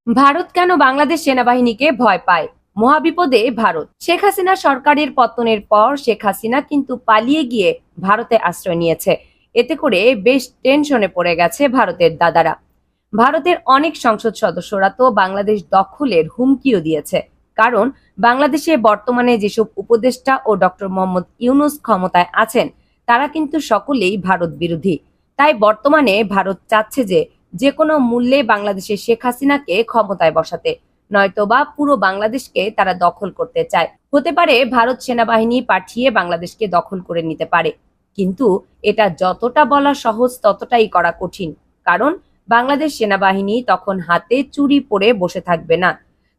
ভারত কেন বাংলাদেশ সেনাবাহিনীকে ভয় পায়? মহাবিপদে ভারত। শেখ হাসিনা সরকারের পতনের পর শেখ হাসিনা কিন্তু পালিয়ে গিয়ে ভারতে আশ্রয় নিয়েছে। এতে করে বেশ টেনশনে পড়ে গেছে ভারতের দাদারা। ভারতের অনেক সংসদ সদস্যরা তো বাংলাদেশ দখলের হুমকিও দিয়েছে। কারণ বাংলাদেশে বর্তমানে যেসব উপদেষ্টা ও ডক্টর মোহাম্মদ ইউনূস ক্ষমতায় আছেন তারা কিন্তু সকলেই ভারত বিরোধী। তাই বর্তমানে ভারত চাচ্ছে যে যে কোনো মূল্যে বাংলাদেশে শেখ হাসিনাকে ক্ষমতায় বসাতে, নয়তোবা পুরো বাংলাদেশকে তারা দখল করতে চায়। হতে পারে ভারত সেনাবাহিনী পাঠিয়ে বাংলাদেশকে দখল করে নিতে পারে, কিন্তু এটা যতটা বলা সহজ ততটাই করা কঠিন। কারণ বাংলাদেশ সেনাবাহিনী তখন হাতে চুরি পরে বসে থাকবে না।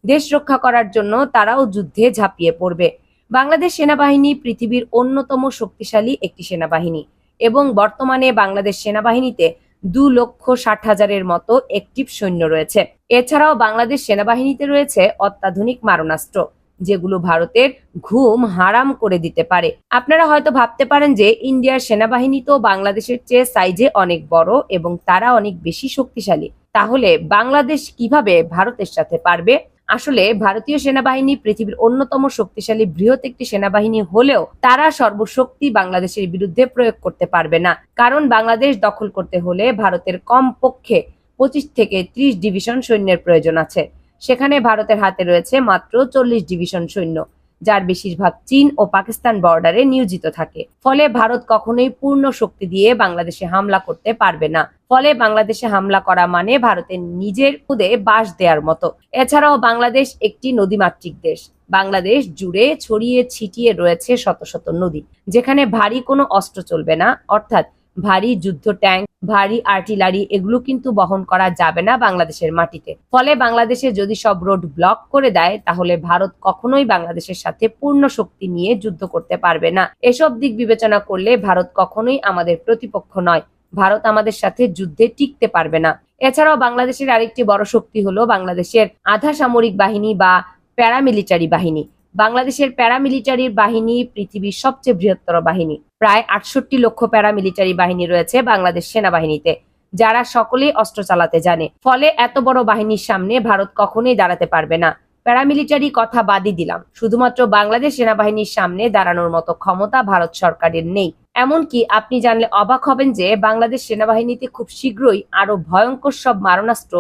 দেশ রক্ষা করার জন্য তারাও যুদ্ধে ঝাঁপিয়ে পড়বে। বাংলাদেশ সেনাবাহিনী পৃথিবীর অন্যতম শক্তিশালী একটি সেনাবাহিনী এবং বর্তমানে বাংলাদেশ সেনাবাহিনীতে 2,60,000-এর মতো অ্যাক্টিভ সৈন্য রয়েছে। এছাড়াও বাংলাদেশ সেনাবাহিনীতে রয়েছে অত্যাধুনিক মারণাস্ত্র, যেগুলো ভারতের ঘুম হারাম করে দিতে পারে। আপনারা হয়তো ভাবতে পারেন যে ইন্ডিয়ার সেনাবাহিনী তো বাংলাদেশের চেয়ে সাইজে অনেক বড় এবং তারা অনেক বেশি শক্তিশালী, তাহলে বাংলাদেশ কিভাবে ভারতের সাথে পারবে? আসলে ভারতীয় সেনাবাহিনী পৃথিবীর অন্যতম শক্তিশালী বৃহৎ একটি সেনাবাহিনী হলেও তারা সর্বশক্তি বাংলাদেশের বিরুদ্ধে প্রয়োগ করতে পারবে না। কারণ বাংলাদেশ দখল করতে হলে ভারতের কমপক্ষে 25 থেকে 30 ডিভিশন সৈন্যের প্রয়োজন আছে। সেখানে ভারতের হাতে রয়েছে মাত্র 40 ডিভিশন সৈন্য, যার বেশিরভাগ চীন ও পাকিস্তান বর্ডারে নিয়োজিত থাকে। ফলে ভারত কখনোই পূর্ণ শক্তি দিয়ে বাংলাদেশে হামলা করতে পারবে না। ফলে বাংলাদেশে হামলা করা মানে ভারতের নিজের খুদে বাস দেওয়ার মতো। এছাড়াও বাংলাদেশ একটি নদীমাতৃক দেশ। বাংলাদেশ জুড়ে ছড়িয়ে ছিটিয়ে রয়েছে শত শত নদী, যেখানে ভারী কোনো অস্ত্র চলবে না, অর্থাৎ ভারী যুদ্ধ ট্যাঙ্ক, ভারী আর্টিলারি এগুলো কিন্তু বহন করা যাবে না বাংলাদেশের মাটিতে। ফলে বাংলাদেশে যদি সব রোড ব্লক করে দেয়, তাহলে ভারত কখনোই বাংলাদেশের সাথে পূর্ণ শক্তি নিয়ে যুদ্ধ করতে পারবে না। এসব দিক বিবেচনা করলে ভারত কখনোই আমাদের প্রতিপক্ষ নয়। ভারত আমাদের সাথে যুদ্ধে টিকতে পারবে না। এছাড়াও বাংলাদেশের আরেকটি বড় শক্তি হলো বাংলাদেশের আধা সামরিক বাহিনী বা প্যারামিলিটারি বাহিনী। বাংলাদেশের প্যারামিলিটারি বাহিনী পৃথিবীর সবচেয়ে বৃহত্তর বাহিনী। প্রায় 68 লক্ষ প্যারামিলিটারি বাহিনী রয়েছে বাংলাদেশ সেনাবাহিনীতে, যারা সকলেই অস্ত্র চালাতে জানে। ফলে এত বড় বাহিনীর সামনে ভারত কখনোই দাঁড়াতে পারবে না। প্যারামিলিটারি কথা বাদই দিলাম, শুধুমাত্র বাংলাদেশ সেনাবাহিনীর সামনে দাঁড়ানোর মতো ক্ষমতা ভারত সরকারের নেই। এমনকি আপনি জানলে অবাক হবেন যে বাংলাদেশ সেনাবাহিনীতে খুব শীঘ্রই আরো ভয়ঙ্কর সব মারণাস্ত্র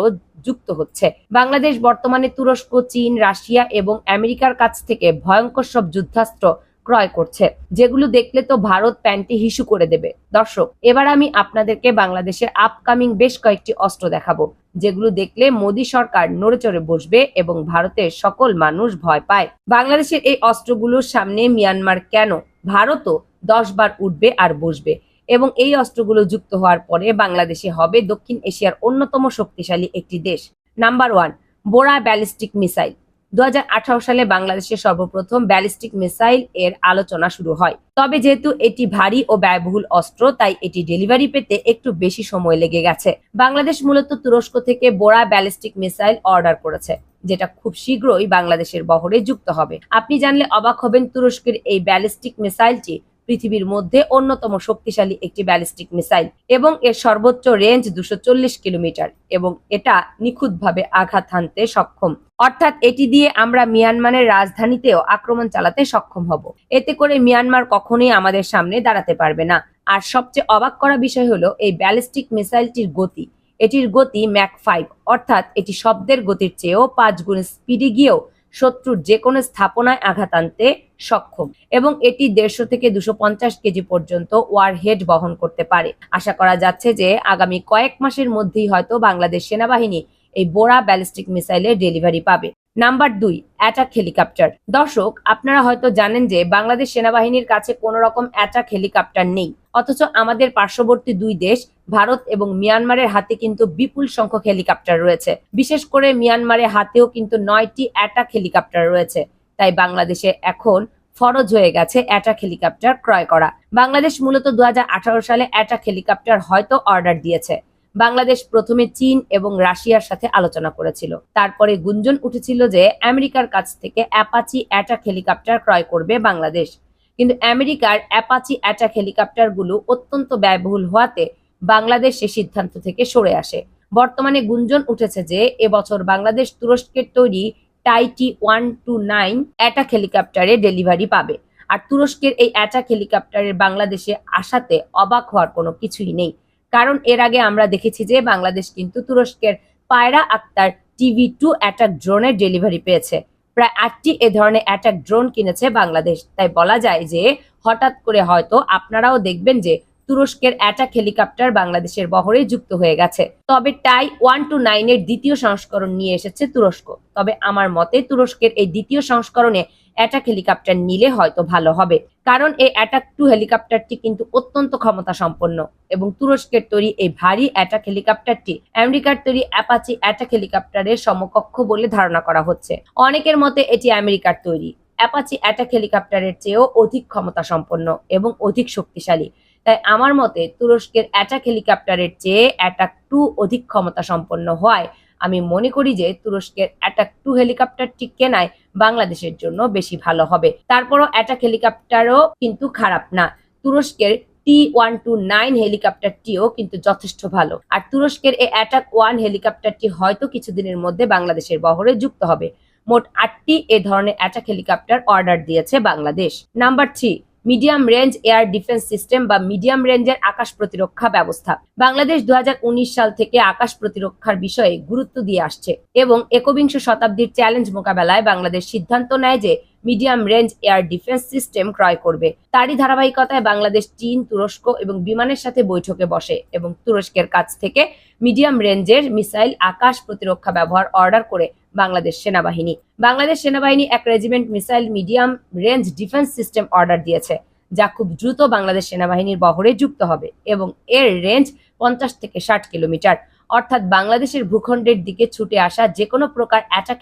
যুক্ত হচ্ছে। বাংলাদেশ বর্তমানে তুরস্ক, চীন, রাশিয়া এবং আমেরিকার কাছ থেকে ভয়ঙ্কর সব যুদ্ধাস্ত্র ক্রয় করছে, যেগুলো দেখলে তো ভারত প্যান্টে হিসু করে দেবে। দর্শক, এবার আমি আপনাদেরকে বাংলাদেশের আপকামিং বেশ কয়েকটি অস্ত্র দেখাবো, যেগুলো দেখলে মোদী সরকার নড়েচড়ে বসবে এবং ভারতের সকল মানুষ ভয় পায়। বাংলাদেশের এই অস্ত্রগুলোর সামনে মিয়ানমার কেন, ভারতও 10 বার উঠবে আর বসবে। এবং এই অস্ত্রগুলো যুক্ত হওয়ার পরে বাংলাদেশে হবে দক্ষিণ এশিয়ার অন্যতম শক্তিশালী একটি দেশ। নাম্বার 1, বোরা ব্যালিস্টিক মিসাইল। 2018 সালে বাংলাদেশে সর্বপ্রথম ব্যালিস্টিক মিসাইল এর আলোচনা শুরু হয়। তবে যেহেতু এটি ভারী ও ব্যয়বহুল অস্ত্র, তাই এটি ডেলিভারি পেতে একটু বেশি সময় লেগে গেছে। বাংলাদেশ মূলত তুরস্ক থেকে বোরা ব্যালিস্টিক মিসাইল অর্ডার করেছে, যেটা খুব শীঘ্রই বাংলাদেশের বহরে যুক্ত হবে। আপনি জানলে অবাক হবেন, তুরস্কের এই ব্যালিস্টিক মিসাইলটি পৃথিবীর মধ্যে অন্যতম শক্তিশালী একটি ব্যালিস্টিক মিসাইল এবং এর সর্বোচ্চ রেঞ্জ 240 কিলোমিটার এবং এটা নিখুঁতভাবে আঘাত হানতে সক্ষম। অর্থাৎ এটি দিয়ে আমরা মিয়ানমারের রাজধানীতেও আক্রমণ চালাতে সক্ষম হব। এতে করে মিয়ানমার কখনোই আমাদের সামনে দাঁড়াতে পারবে না। আর সবচেয়ে অবাক করা বিষয় হলো এই ব্যালিস্টিক মিসাইলটির গতি। এটির গতি ম্যাক 5, অর্থাৎ এটি শব্দের গতির চেয়েও 5 গুণ স্পিডে গিয়েও শত্রুর যে কোনো স্থাপনায় আঘাত আনতে সক্ষম এবং এটি 150 থেকে 250 কেজি পর্যন্ত ওয়ারহেড বহন করতে পারে। আশা করা যাচ্ছে যে আগামী কয়েক মাসের মধ্যেই হয়তো বাংলাদেশ সেনাবাহিনী এই বোরা ব্যালিস্টিক মিসাইলের ডেলিভারি পাবে। Number 2, attack helicopter. দর্শক, আপনারা হয়তো জানেন যে বাংলাদেশ সেনাবাহিনীর কাছে কোনো রকম অ্যাটাক হেলিকপ্টার নেই, অথচ আমাদের পার্শ্ববর্তী দুই দেশ ভারত এবং মিয়ানমারের হাতে কিন্তু বিপুল সংখ্যক হেলিকপ্টার রয়েছে। বিশেষ করে মিয়ানমারের হাতেও কিন্তু 9টি অ্যাটাক হেলিকপ্টার রয়েছে। তাই বাংলাদেশে এখন ফরজ হয়ে গেছে অ্যাটাক হেলিকপ্টার ক্রয় করা। বাংলাদেশ মূলত 2018 সালে অ্যাটাক হেলিকপ্টার হয়তো অর্ডার দিয়েছে। বাংলাদেশ প্রথমে চীন এবং রাশিয়ার সাথে আলোচনা করেছিল। তারপরে গুঞ্জন উঠেছিল যে আমেরিকার কাছ থেকে অ্যাপাচি অ্যাটাক হেলিকপ্টার ক্রয় করবে বাংলাদেশ। কিন্তু আমেরিকার অ্যাপাচি অ্যাটাক হেলিকপ্টারগুলো অত্যন্ত ব্যয়বহুল হওয়াতে বাংলাদেশ সে সিদ্ধান্ত থেকে সরে আসে। বর্তমানে গুঞ্জন উঠেছে যে এবছর বাংলাদেশ তুরস্কের তৈরি TAI-129 অ্যাটাক হেলিকপ্টারে ডেলিভারি পাবে। আর তুরস্কের এই অ্যাটাক হেলিকপ্টারের বাংলাদেশে আসাতে অবাক হওয়ার কোনো কিছুই নেই, কারণ এর আগে আমরা দেখেছি যে বাংলাদেশ কিন্তু তুরস্কের পায়রা আক্তার TV-2 অ্যাটাক ড্রোনের ডেলিভারি পেয়েছে। প্রায় 8টি এ ধরনের অ্যাটাক ড্রোন কিনেছে বাংলাদেশ। তাই বলা যায় যে হঠাৎ করে হয়তো আপনারাও দেখবেন যে তুরস্কের অ্যাটাক হেলিকপ্টার বাংলাদেশের বহরে যুক্ত হয়ে গেছে। তবে TAI-129 এর দ্বিতীয় সংস্করণ নিয়ে এসেছে তুরস্ক। তবে আমার মতে তুরস্কের এই দ্বিতীয় সংস্করণে অ্যাটাক হেলিকপ্টার নিলে হয়তো ভালো হবে, কারণ এই অ্যাটাক 2 হেলিকপ্টারটি কিন্তু অত্যন্ত ক্ষমতা সম্পন্ন এবং তুরস্কের তৈরি এই ভারী অ্যাটাক হেলিকপ্টারটি আমেরিকার তৈরি অ্যাপাচি অ্যাটাক হেলিকপ্টারের সমকক্ষ বলে ধারণা করা হচ্ছে। অনেকের মতে এটি আমেরিকার তৈরি অ্যাপাচি অ্যাটাক হেলিকপ্টারের চেয়েও অধিক ক্ষমতা সম্পন্ন এবং অধিক শক্তিশালী। তাই আমার মতে তুরস্কের অ্যাটাক হেলিকপ্টারের চেয়ে অ্যাটাক 2 অধিক ক্ষমতা সম্পন্ন হওয়ায় আমি মনে করি যে তুরস্কের অ্যাটাক 2 হেলিকপ্টারটি কেনায় বাংলাদেশের জন্য বেশি ভালো হবে। তারপরও অ্যাটাক হেলিকপ্টারও কিন্তু খারাপ না, তুরস্কের T-129 হেলিকপ্টারটিও কিন্তু যথেষ্ট ভালো। আর তুরস্কের এই অ্যাটাক 1 হেলিকপ্টারটি হয়তো কিছুদিনের মধ্যে বাংলাদেশের বহরে যুক্ত হবে। মোট 8টি এ ধরনের অ্যাটাক হেলিকপ্টার অর্ডার দিয়েছে Bangladesh. Number 3, medium range air defence system বা মিডিয়াম রেঞ্জের আকাশ প্রতিরক্ষা ব্যবস্থা। বাংলাদেশ 2019 সাল থেকে আকাশ প্রতিরক্ষার বিষয়ে গুরুত্ব দিয়ে আসছে এবং একবিংশ শতাব্দীর চ্যালেঞ্জ মোকাবেলায় বাংলাদেশ সিদ্ধান্ত নেয় যে medium range air defence system ক্রয় করবে। তারই ধারাবাহিকতায় বাংলাদেশ চীন, তুরস্ক এবং বিমানের সাথে বৈঠকে বসে এবং তুরস্কের কাছ থেকে মিডিয়াম রেঞ্জের মিসাইল আকাশ প্রতিরক্ষা ব্যবহার অর্ডার করে বাংলাদেশ সেনাবাহিনী এক regiment missile medium range defence system order দিয়েছে, যা খুব দ্রুত বাংলাদেশ সেনাবাহিনীর বহরে যুক্ত হবে এবং এর রেঞ্জ 50 থেকে 60 কিলোমিটার। অর্থাৎ বাংলাদেশের ভূখণ্ডের দিকে ছুটে আসা যে কোনো প্রকার অ্যাটাক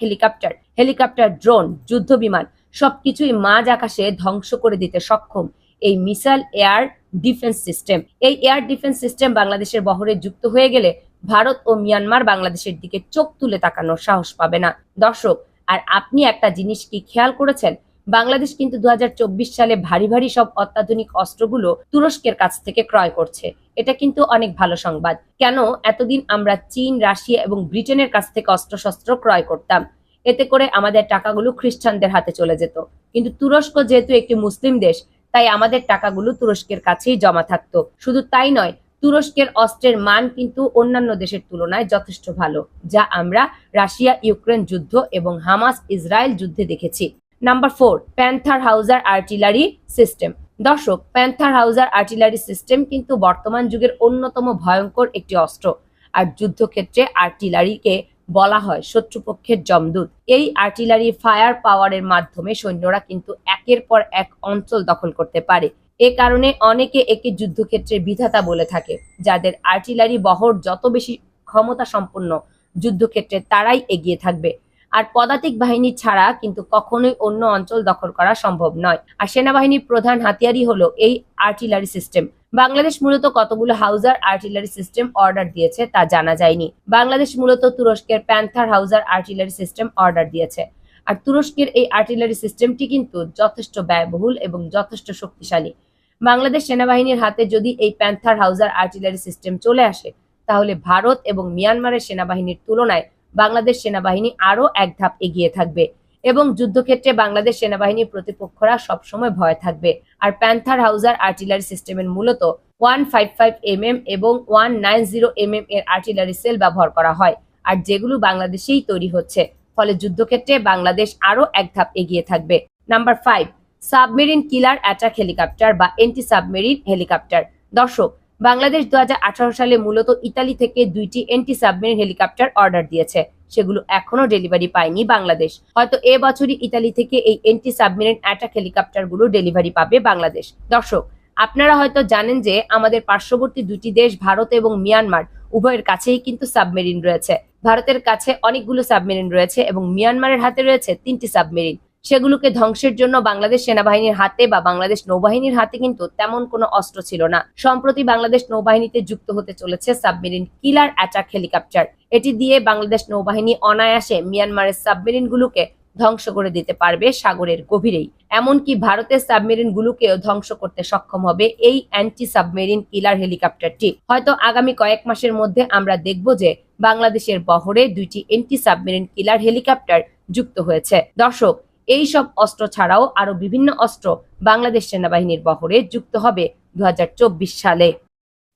হেলিকপ্টার, ড্রোন, যুদ্ধ বিমান সবকিছুই মাঝ আকাশে ধ্বংস করে দিতে সক্ষম এই মিসাইল এয়ার ডিফেন্স সিস্টেম। এই এয়ার ডিফেন্স সিস্টেম বাংলাদেশের বহরে যুক্ত হয়ে গেলে ভারত ও মিয়ানমার বাংলাদেশের দিকে চোখ তুলে তাকানোর সাহস পাবে না। দর্শক, আর আপনি একটা জিনিস কি খেয়াল করেছেন, বাংলাদেশ কিন্তু 2024 সালে ভারী ভারী সব অত্যাধুনিক অস্ত্রগুলো তুরস্কের কাছ থেকে ক্রয় করছে। এটা কিন্তু অনেক ভালো সংবাদ। কেন এতদিন আমরা চীন, রাশিয়া এবং ব্রিটেনের কাছ থেকে অস্ত্রশস্ত্র ক্রয় করতাম? এতে করে আমাদের টাকাগুলো খ্রিস্টানদের হাতে চলে যেত। কিন্তু তুরস্ক যেহেতু একটি মুসলিম দেশ, তাই আমাদের টাকাগুলো তুরস্কের কাছেই জমা থাকতো। শুধু তাই নয়, তুরস্কের অস্ত্রের মান কিন্তু অন্যান্য দেশের তুলনায় যথেষ্ট ভালো, যা আমরা রাশিয়া ইউক্রেন যুদ্ধ এবং হামাস ইসরায়েল যুদ্ধে দেখেছি। Number 4, panther হাউজার artillery system. দর্শক, প্যান্থার হাউজার আর্টিলারি সিস্টেম কিন্তু বর্তমান যুগের অন্যতম ভয়ঙ্কর একটি অস্ত্র। আর যুদ্ধক্ষেত্রে আর্টিলারিকে বলা হয় শত্রুপক্ষের যমদূত। এই আর্টিলারি ফায়ার পাওয়ারের মাধ্যমে সৈন্যরা কিন্তু একের পর এক অঞ্চল দখল করতে পারে। এ কারণে অনেকে একে যুদ্ধক্ষেত্রের বিধাতা বলে থাকে। যাদের আর্টিলারি বহর যত বেশি ক্ষমতা সম্পন্ন, যুদ্ধক্ষেত্রে তারাই এগিয়ে থাকবে। আর পদাতিক বাহিনী ছাড়া কিন্তু কখনোই অন্য অঞ্চল দখল করা সম্ভব নয়। আর সেনাবাহিনীর প্রধান হাতিয়ারই হলো এই আর্টিলারি সিস্টেম। বাংলাদেশ মূলত কতগুলো হাউজার আর্টিলারি সিস্টেম অর্ডার দিয়েছে তা জানা যায়নি। বাংলাদেশ মূলত তুরস্কের প্যান্থার হাউজার আর্টিলারি সিস্টেম অর্ডার দিয়েছে। আর তুরস্কের এই আর্টিলারি সিস্টেমটি কিন্তু যথেষ্ট ব্যয়বহুল এবং যথেষ্ট শক্তিশালী। বাংলাদেশ সেনাবাহিনীর হাতে যদি এই প্যান্থার হাউজার আর্টিলারি সিস্টেম চলে আসে, তাহলে ভারত এবং মিয়ানমারের সেনাবাহিনীর তুলনায় বাংলাদেশ সেনাবাহিনী আরও এক ধাপ এগিয়ে থাকবে এবং যুদ্ধক্ষেত্রে বাংলাদেশ সেনাবাহিনীর প্রতিপক্ষরা সবসময় ভয় থাকবে। আর প্যান্থার হাউজার আর্টিলারি সিস্টেমের মূলত 155 mm এবং 190 mm এর আর্টিলারি সেল ব্যবহার করা হয়, আর যেগুলো বাংলাদেশেই তৈরি হচ্ছে। ফলে যুদ্ধক্ষেত্রে বাংলাদেশ আরও এক ধাপ এগিয়ে থাকবে। নাম্বার 5, সাবমেরিন কিলার অ্যাটাক হেলিকপ্টার বা এন্টি সাবমেরিন হেলিকপ্টার। দর্শক, বাংলাদেশ 2018 সালে মূলত ইতালি থেকে 2টি এন্টি সাবমেরিন হেলিকপ্টার অর্ডার দিয়েছে। সেগুলো এখনো ডেলিভারি পায়নি বাংলাদেশ। হয়তো এবছরই ইতালি থেকে এই এন্টি সাবমেরিন অ্যাটাক হেলিকপ্টারগুলো ডেলিভারি পাবে বাংলাদেশ। দর্শক, আপনারা হয়তো জানেন যে আমাদের পার্শ্ববর্তী দুটি দেশ ভারত এবং মিয়ানমার উভয়ের কাছেই কিন্তু সাবমেরিন রয়েছে। ভারতের কাছে অনেকগুলো সাবমেরিন রয়েছে এবং মিয়ানমারের হাতে রয়েছে 3টি সাবমেরিন। সেগুলোকে ধ্বংসের জন্য বাংলাদেশ সেনাবাহিনীর হাতে বা বাংলাদেশ নৌবাহিনীর হাতে কিন্তু তেমন কোনো অস্ত্র ছিল না। সম্প্রতি বাংলাদেশ নৌবাহিনীতে যুক্ত হতে চলেছে সাবমেরিন কিলার অ্যাটাক হেলিকপ্টার। এটি দিয়ে বাংলাদেশ নৌবাহিনী অনায়াসে মিয়ানমারের সাবমেরিনগুলোকে ধ্বংস করে দিতে পারবে সাগরের গভীরেই। এমনকি ভারতের সাবমেরিনগুলোকেও ধ্বংস করতে সক্ষম হবে এই অ্যান্টি সাবমেরিন কিলার হেলিকপ্টারটি। হয়তো আগামী কয়েক মাসের মধ্যে আমরা দেখব যে বাংলাদেশের বহরে 2টি এন্টি সাবমেরিন কিলার হেলিকপ্টার যুক্ত হয়েছে। দর্শক, এই সব অস্ত্র ছাড়াও আরো বিভিন্ন অস্ত্র বাংলাদেশ সেনাবাহিনীর বহরে যুক্ত হবে 2024 সালে।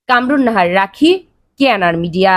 কামরুন নাহার রাখি, কেএনআর মিডিয়া।